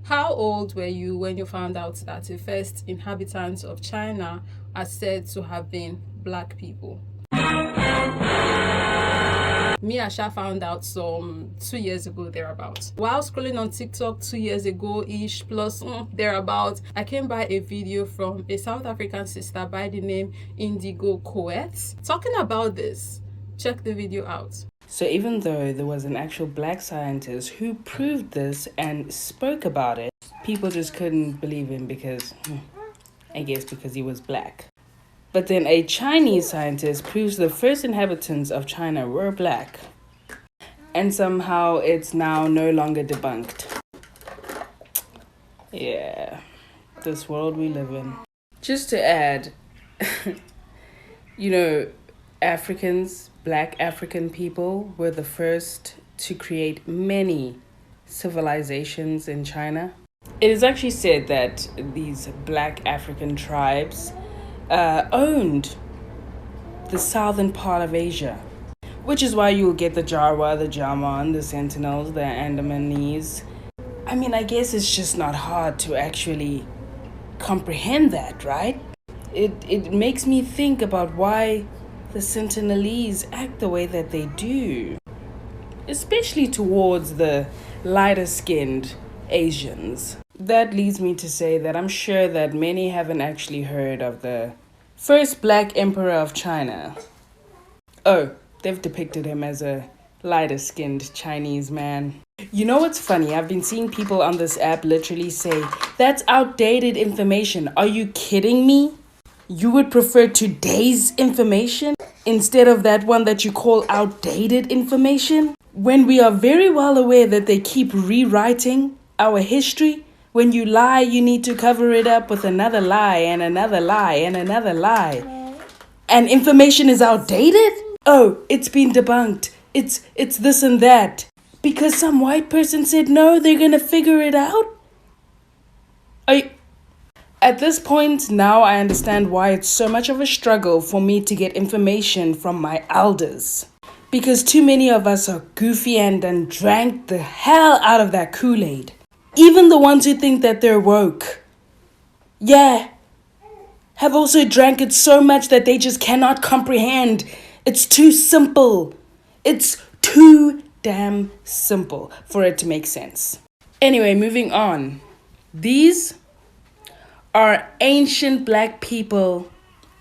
How old were you when you found out that the first inhabitants of China are said to have been black people? Me, Asha found out some 2 years ago, thereabouts. While scrolling on TikTok 2 years ago ish, plus thereabouts, I came by a video from a South African sister by the name Indigo Coet talking about this. Check the video out. So even though there was an actual black scientist who proved this and spoke about it, people just couldn't believe him because, I guess because he was black. But then a Chinese scientist proves the first inhabitants of China were black. And somehow it's now no longer debunked. Yeah, this world we live in. Just to add, Africans, black African people, were the first to create many civilizations in China. It is actually said that these black African tribes owned the southern part of Asia, which is why you'll get the Jawa, the Jaman, the Sentinels, the Andamanese. I mean, I guess it's just not hard to actually comprehend that, right? It makes me think about why the Sentinelese act the way that they do, especially towards the lighter skinned Asians. That leads me to say that I'm sure that many haven't actually heard of the first black emperor of China. Oh, they've depicted him as a lighter skinned Chinese man. You know what's funny? I've been seeing people on this app literally say, that's outdated information. Are you kidding me? You would prefer today's information instead of that one that you call outdated information? When we are very well aware that they keep rewriting our history. When you lie, you need to cover it up with another lie and another lie and another lie. And information is outdated? Oh, it's been debunked. It's this and that. Because some white person said no, they're gonna figure it out? At this point, now I understand why it's so much of a struggle for me to get information from my elders. Because too many of us are goofy and drank the hell out of that Kool-Aid. Even the ones who think that they're woke. Yeah. Have also drank it so much that they just cannot comprehend. It's too simple. It's too damn simple for it to make sense. Anyway, moving on. These are ancient black people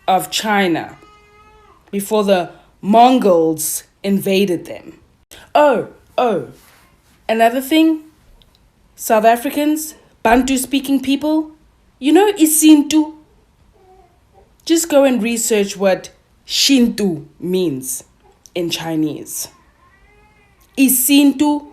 of China before the Mongols invaded them. Oh, another thing, South Africans, Bantu speaking people, you know Isintu? Just go and research what Shintu means in Chinese. Isintu,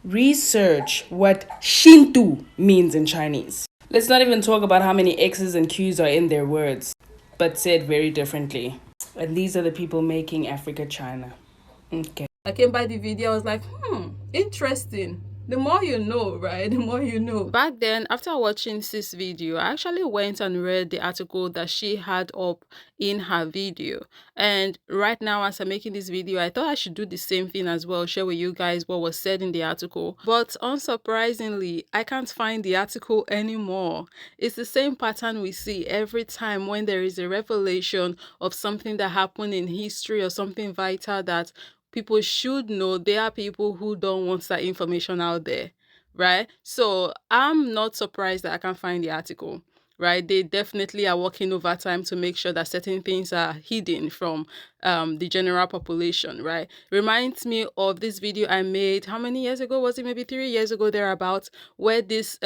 research what Shintu means in Chinese. Let's not even talk about how many X's and Q's are in their words, but said very differently. And these are the people making Africa China. Okay. I came by the video, I was like, interesting. The more you know, right? The more you know. Back then, after watching this video, I actually went and read the article that she had up in her video. And right now, as I'm making this video, I thought I should do the same thing as well, share with you guys what was said in the article. But unsurprisingly, I can't find the article anymore. It's the same pattern we see every time when there is a revelation of something that happened in history or something vital that people should know. There are people who don't want that information out there, right? So I'm not surprised that I can't find the article, right? They definitely are working overtime to make sure that certain things are hidden from the general population, right? Reminds me of this video I made, how many years ago was it? Maybe 3 years ago, thereabouts, where this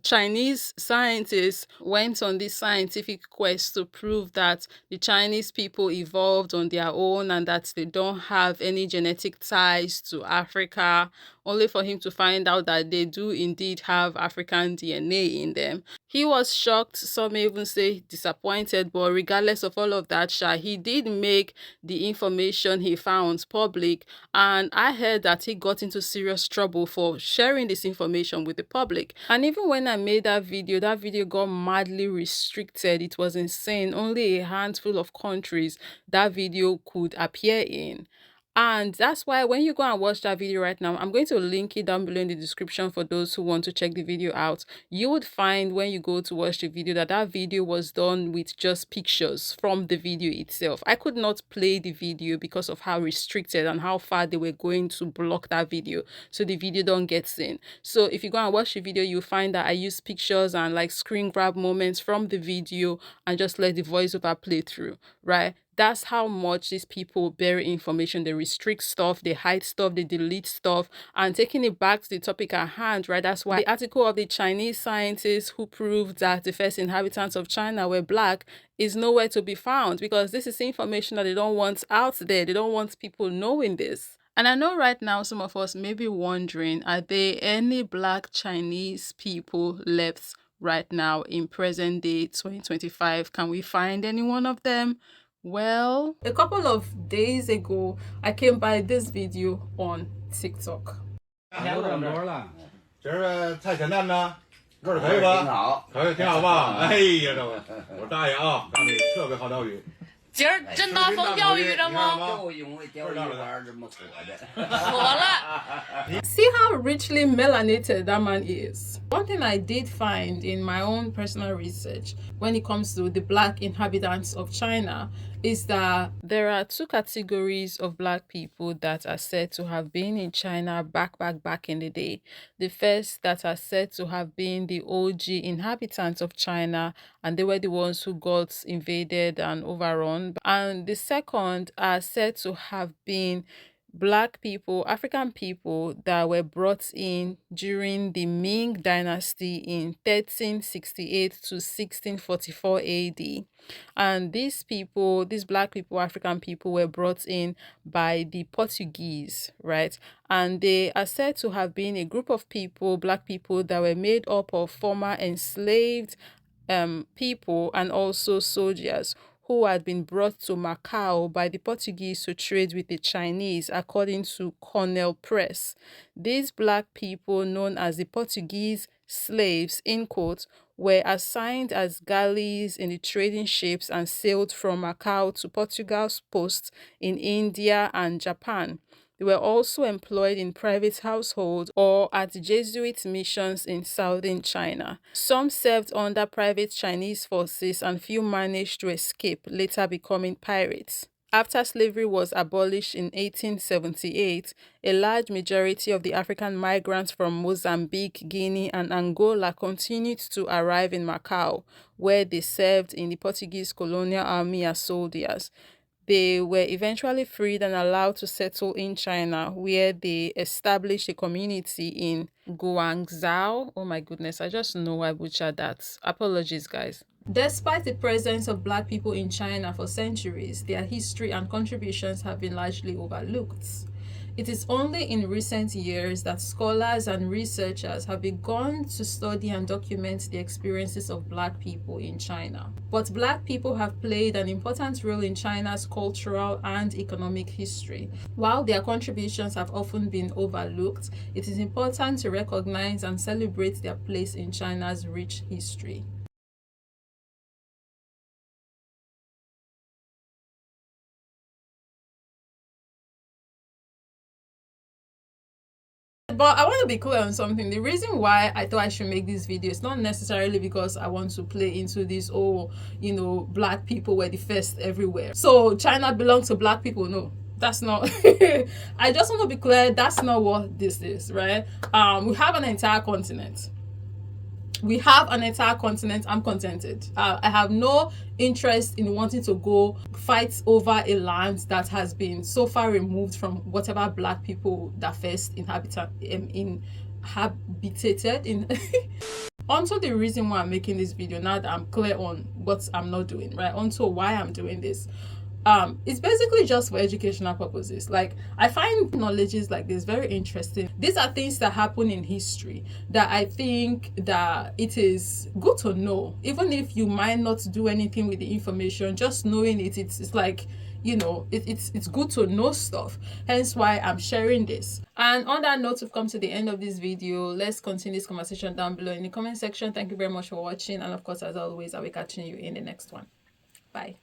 Chinese scientists went on this scientific quest to prove that the Chinese people evolved on their own and that they don't have any genetic ties to Africa, only for him to find out that they do indeed have African DNA in them. He was shocked, some may even say disappointed, but regardless of all of that, he did make the information he found public, and I heard that he got into serious trouble for sharing this information with the public. And even when I made that video got madly restricted. It was insane. Only a handful of countries that video could appear in. And that's why when you go and watch that video right now, I'm going to link it down below in the description for those who want to check the video out. You would find when you go to watch the video that that video was done with just pictures from the video itself. I could not play the video because of how restricted and how far they were going to block that video, so the video don't get seen. So if you go and watch the video, you'll find that I use pictures and like screen grab moments from the video and just let the voiceover play through, right? That's how much these people bury information. They restrict stuff, they hide stuff, they delete stuff. And taking it back to the topic at hand, right? That's why the article of the Chinese scientists who proved that the first inhabitants of China were black is nowhere to be found, because this is information that they don't want out there. They don't want people knowing this. And I know right now some of us may be wondering, are there any black Chinese people left right now in present day 2025? Can we find any one of them? Well, a couple of days ago, I came by this video on TikTok. 有点多了，这是菜咸蛋呢，味儿可以吧？挺好，可以，挺好吧？哎呀，这我大爷啊，大爷特别好钓鱼。今儿真大风钓鱼了吗？就因为钓鱼竿这么火的。火了。See how richly melanated that man is. One thing I did find in my own personal research when it comes to the black inhabitants of China is that there are two categories of black people that are said to have been in China back in the day. The first that are said to have been the OG inhabitants of China, and they were the ones who got invaded and overrun. And the second are said to have been black people, African people that were brought in during the Ming dynasty in 1368 to 1644 AD. And these people, these black people, African people, were brought in by the Portuguese, right? And they are said to have been a group of people, black people, that were made up of former enslaved people and also soldiers who had been brought to Macau by the Portuguese to trade with the Chinese, according to Cornell Press. These black people, known as the Portuguese slaves, in quotes, were assigned as galleys in the trading ships and sailed from Macau to Portugal's posts in India and Japan. They were also employed in private households or at Jesuit missions in southern China. Some served under private Chinese forces and few managed to escape, later becoming pirates. After slavery was abolished in 1878, a large majority of the African migrants from Mozambique, Guinea, and Angola continued to arrive in Macau, where they served in the Portuguese colonial army as soldiers. They were eventually freed and allowed to settle in China, where they established a community in Guangzhou. Oh my goodness, I just know I butchered that. Apologies, guys. Despite the presence of black people in China for centuries, their history and contributions have been largely overlooked. It is only in recent years that scholars and researchers have begun to study and document the experiences of black people in China. But black people have played an important role in China's cultural and economic history. While their contributions have often been overlooked, it is important to recognize and celebrate their place in China's rich history. But I want to be clear on something. The reason why I thought I should make this video is not necessarily because I want to play into this, oh, you know, black people were the first everywhere, so China belongs to black people. No, that's not I just want to be clear, that's not what this is, right? We have an entire continent. I'm contented. I have no interest in wanting to go fight over a land that has been so far removed from whatever black people that first inhabitated in. Onto the reason why I'm making this video, now that I'm clear on what I'm not doing, right? Onto why I'm doing this. It's basically just for educational purposes. Like, I find knowledges like this very interesting. These are things that happen in history that I think that it is good to know, even if you might not do anything with the information. Just knowing it, it's like, you know, it's good to know stuff. Hence why I'm sharing this. And on that note, we've come to the end of this video. Let's continue this conversation down below in the comment section. Thank you very much for watching, and of course, as always, I'll be catching you in the next one. Bye.